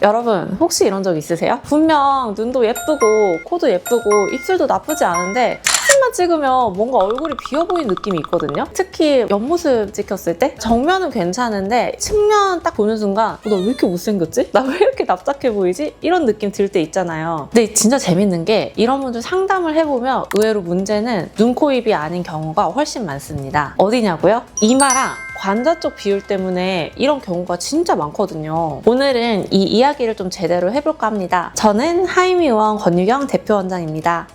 여러분 혹시 이런 적 있으세요? 분명 눈도 예쁘고 코도 예쁘고 입술도 나쁘지 않은데 사진만 찍으면 뭔가 얼굴이 비어 보이는 느낌이 있거든요. 특히 옆모습 찍혔을 때 정면은 괜찮은데 측면 딱 보는 순간 나 왜 이렇게 못생겼지? 나 왜 이렇게 납작해 보이지? 이런 느낌 들 때 있잖아요. 근데 진짜 재밌는 게 이런 분들 상담을 해보면 의외로 문제는 눈, 코, 입이 아닌 경우가 훨씬 많습니다. 어디냐고요? 이마랑 관자 쪽 비율 때문에 이런 경우가 진짜 많거든요. 오늘은 이 이야기를 좀 제대로 해볼까 합니다. 저는 하이미의원 권유경 대표 원장입니다.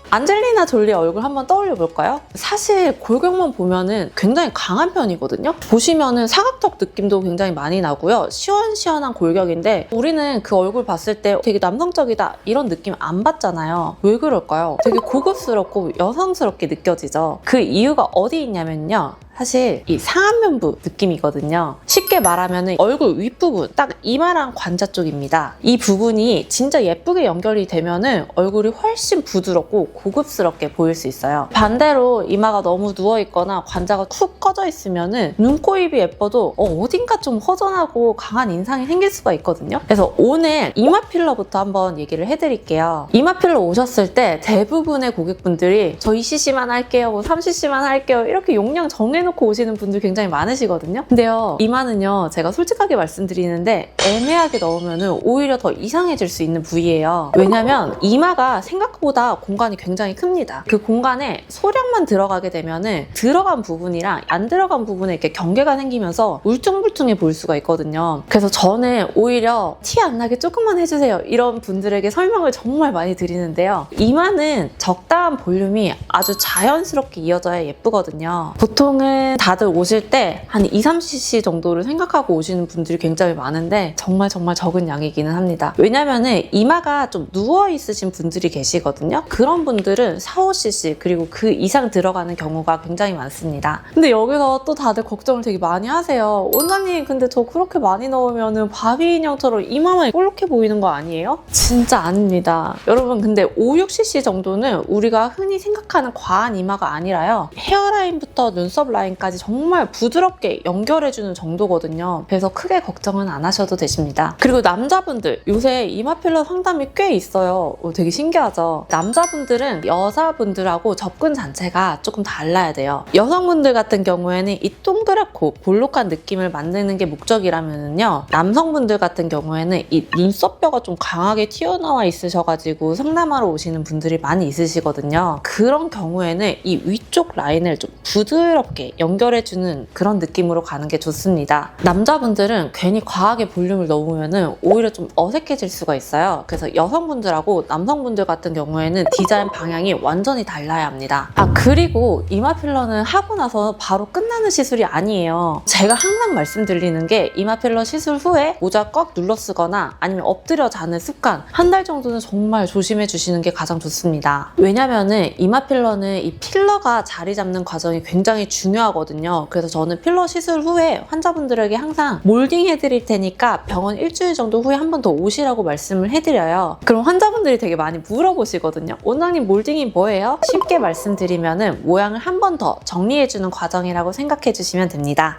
안젤리나 졸리 얼굴 한번 떠올려 볼까요? 사실 골격만 보면은 굉장히 강한 편이거든요. 보시면은 사각턱 느낌도 굉장히 많이 나고요. 시원시원한 골격인데 우리는 그 얼굴 봤을 때 되게 남성적이다 이런 느낌 안 받잖아요. 왜 그럴까요? 되게 고급스럽고 여성스럽게 느껴지죠. 그 이유가 어디 있냐면요. 사실 이 상안면부 느낌이거든요. 쉽게 말하면 얼굴 윗부분, 딱 이마랑 관자 쪽입니다. 이 부분이 진짜 예쁘게 연결이 되면은 얼굴이 훨씬 부드럽고 고급스럽게 보일 수 있어요. 반대로 이마가 너무 누워있거나 관자가 쿡 꺼져 있으면은 눈, 코, 입이 예뻐도 어딘가 좀 허전하고 강한 인상이 생길 수가 있거든요. 그래서 오늘 이마 필러부터 한번 얘기를 해드릴게요. 이마 필러 오셨을 때 대부분의 고객분들이 저 2cc만 할게요, 뭐 3cc만 할게요 이렇게 용량 정해놓고 오시는 분들 굉장히 많으시거든요. 근데요, 이마는요 제가 솔직하게 말씀드리는데 애매하게 넣으면 오히려 더 이상해질 수 있는 부위예요. 왜냐면 이마가 생각보다 공간이 굉장히 큽니다. 그 공간에 소량만 들어가게 되면은 들어간 부분이랑 안 들어간 부분에 이렇게 경계가 생기면서 울퉁불퉁해 보일 수가 있거든요. 그래서 저는 오히려 티 안 나게 조금만 해주세요 이런 분들에게 설명을 정말 많이 드리는데요. 이마는 적당한 볼륨이 아주 자연스럽게 이어져야 예쁘거든요. 보통은 다들 오실 때 한 2-3cc 정도를 생각하고 오시는 분들이 굉장히 많은데 정말 적은 양이기는 합니다. 왜냐면은 이마가 좀 누워 있으신 분들이 계시거든요. 그런 분들은 4-5cc 그리고 그 이상 들어가는 경우가 굉장히 많습니다. 근데 여기서 또 다들 걱정을 되게 많이 하세요. 원장님 근데 저 그렇게 많이 넣으면은 바비 인형처럼 이마만 볼록해 보이는 거 아니에요? 진짜 아닙니다. 여러분 근데 5-6cc 정도는 우리가 흔히 생각하는 과한 이마가 아니라요. 헤어라인부터 눈썹 라인까지 정말 부드럽게 연결해주는 정도거든요. 그래서 크게 걱정은 안 하셔도 되십니다. 그리고 남자분들 요새 이마 필러 상담이 꽤 있어요. 되게 신기하죠? 남자분들은 여자분들하고 접근 자체가 조금 달라야 돼요. 여성분들 같은 경우에는 이 동그랗고 볼록한 느낌을 만드는 게 목적이라면요. 남성분들 같은 경우에는 이 눈썹뼈가 좀 강하게 튀어나와 있으셔가지고 상담하러 오시는 분들이 많이 있으시거든요. 그런 경우에는 이 위쪽 라인을 좀 부드럽게 연결해주는 그런 느낌으로 가는 게 좋습니다. 남자분들은 괜히 과하게 볼륨을 넣으면 오히려 좀 어색해질 수가 있어요. 그래서 여성분들하고 남성분들 같은 경우에는 디자인 방향이 완전히 달라야 합니다. 그리고 이마 필러는 하고 나서 바로 끝나는 시술이 아니에요. 제가 항상 말씀드리는 게 이마 필러 시술 후에 모자 꽉 눌러 쓰거나 아니면 엎드려 자는 습관 한 달 정도는 정말 조심해 주시는 게 가장 좋습니다. 왜냐면은 이마 필러는 이 필러가 자리 잡는 과정이 굉장히 중요하거든요. 그래서 저는 필러 시술 후에 환자분들에게 항상 몰딩 해드릴 테니까 병원 일주일 정도 후에 한 번 더 오시라고 말씀을 해드려요. 그럼 환자분들이 되게 많이 물어보시거든요. 원장님 몰딩이 뭐예요? 쉽게 말씀드리면은 모양을 한 번 더 정리해주는 과정이라고 생각해 주시면 됩니다.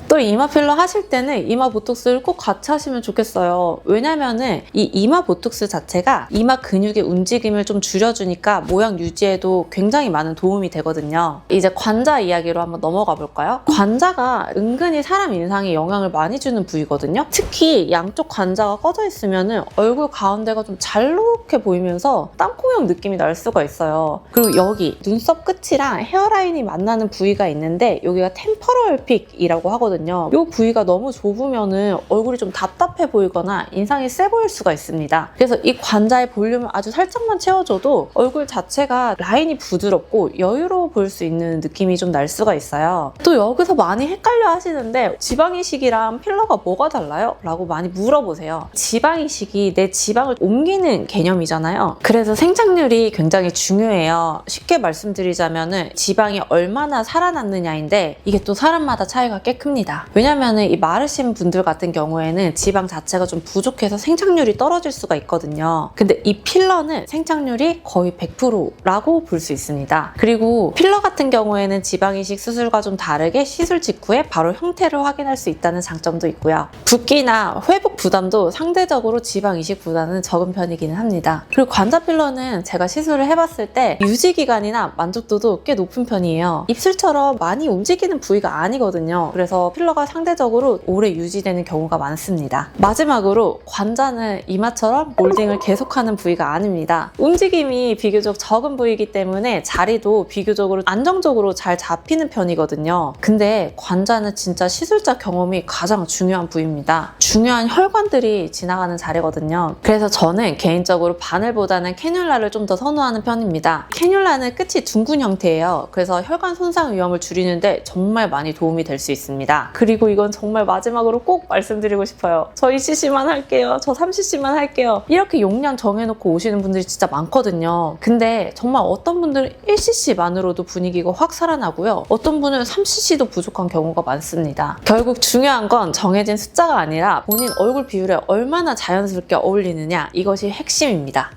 또 이마 필러 하실 때는 이마 보톡스를 꼭 같이 하시면 좋겠어요. 왜냐면은 이 이마 보톡스 자체가 이마 근육의 움직임을 좀 줄여주니까 모양 유지에도 굉장히 많은 도움이 되거든요. 이제 관자 이야기로 한번 넘어가 볼까요? 관자가 은근히 사람 인상에 영향을 많이 주는 부위거든요. 특히 양쪽 관자가 꺼져 있으면은 얼굴 가운데가 좀 잘록해 보이면서 땅콩형 느낌이 날 수가 있어요. 그리고 여기 눈썹 끝이랑 헤어라인이 만나는 부위가 있는데 여기가 템퍼럴 픽이라고 하거든요. 이 부위가 너무 좁으면은 얼굴이 좀 답답해 보이거나 인상이 세 보일 수가 있습니다. 그래서 이 관자의 볼륨을 아주 살짝만 채워줘도 얼굴 자체가 라인이 부드럽고 여유로워 보일 수 있는 느낌이 좀 날 수가 있어요. 또 여기서 많이 헷갈려 하시는데 지방이식이랑 필러가 뭐가 달라요? 라고 많이 물어보세요. 지방이식이 내 지방을 옮기는 개념이잖아요. 그래서 생착률이 굉장히 중요해요. 쉽게 말씀드리자면은 지방이 얼마나 살아남느냐인데 이게 또 사람마다 차이가 꽤 큽니다. 왜냐면은 이 마르신 분들 같은 경우에는 지방 자체가 좀 부족해서 생착률이 떨어질 수가 있거든요. 근데 이 필러는 생착률이 거의 100%라고 볼 수 있습니다. 그리고 필러 같은 경우에는 지방이식 수술과 좀 다르게 시술 직후에 바로 형태를 확인할 수 있다는 장점도 있고요. 붓기나 회복 부담도 상대적으로 지방 이식보다는 적은 편이기는 합니다. 그리고 관자 필러는 제가 시술을 해봤을 때 유지 기간이나 만족도도 꽤 높은 편이에요. 입술처럼 많이 움직이는 부위가 아니거든요. 그래서 필러가 상대적으로 오래 유지되는 경우가 많습니다. 마지막으로 관자는 이마처럼 몰딩을 계속하는 부위가 아닙니다. 움직임이 비교적 적은 부위이기 때문에 자리도 비교적으로 안정적으로 잘 잡히는 편이거든요. 근데 관자는 진짜 시술자 경험이 가장 중요한 부위입니다. 중요한 혈관들이 지나가는 자리거든요. 그래서 저는 개인적으로 바늘보다는 캐뉼라를 좀 더 선호하는 편입니다. 캐뉼라는 끝이 둥근 형태예요. 그래서 혈관 손상 위험을 줄이는데 정말 많이 도움이 될 수 있습니다. 그리고 이건 정말 마지막으로 꼭 말씀드리고 싶어요. 저 2cc만 할게요. 저 3cc만 할게요. 이렇게 용량 정해놓고 오시는 분들이 진짜 많거든요. 근데 정말 어떤 분들은 1cc만으로도 분위기가 확 살아나고요. 어떤 분은 3cc도 부족한 경우가 많습니다. 결국 중요한 건 정해진 숫자가 아니라 본인 얼굴 비율에 얼마나 자연스럽게 어울리느냐, 이것이 핵심입니다.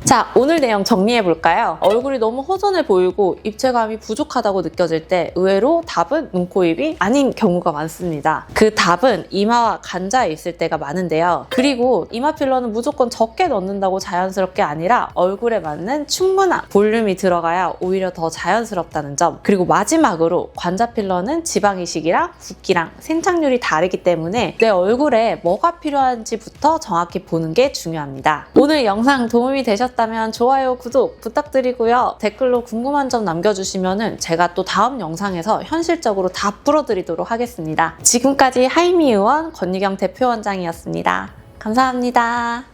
자, 오늘 내용 정리해볼까요? 얼굴이 너무 허전해 보이고 입체감이 부족하다고 느껴질 때 의외로 답은 눈, 코, 입이 아닌 경우가 많습니다. 그 답은 이마와 관자에 있을 때가 많은데요. 그리고 이마 필러는 무조건 적게 넣는다고 자연스럽게 아니라 얼굴에 맞는 충분한 볼륨이 들어가야 오히려 더 자연스럽다는 점. 그리고 마지막으로 관자 필러는 지방 이식이랑 붓기랑 생착률이 다르기 때문에 내 얼굴에 뭐가 필요한지부터 정확히 보는 게 중요합니다. 오늘 영상 도움이 되셨다면 좋아요, 구독 부탁드리고요. 댓글로 궁금한 점 남겨주시면 제가 또 다음 영상에서 현실적으로 다 풀어드리도록 하겠습니다. 지금까지 하이미 의원 권유경 대표원장이었습니다. 감사합니다.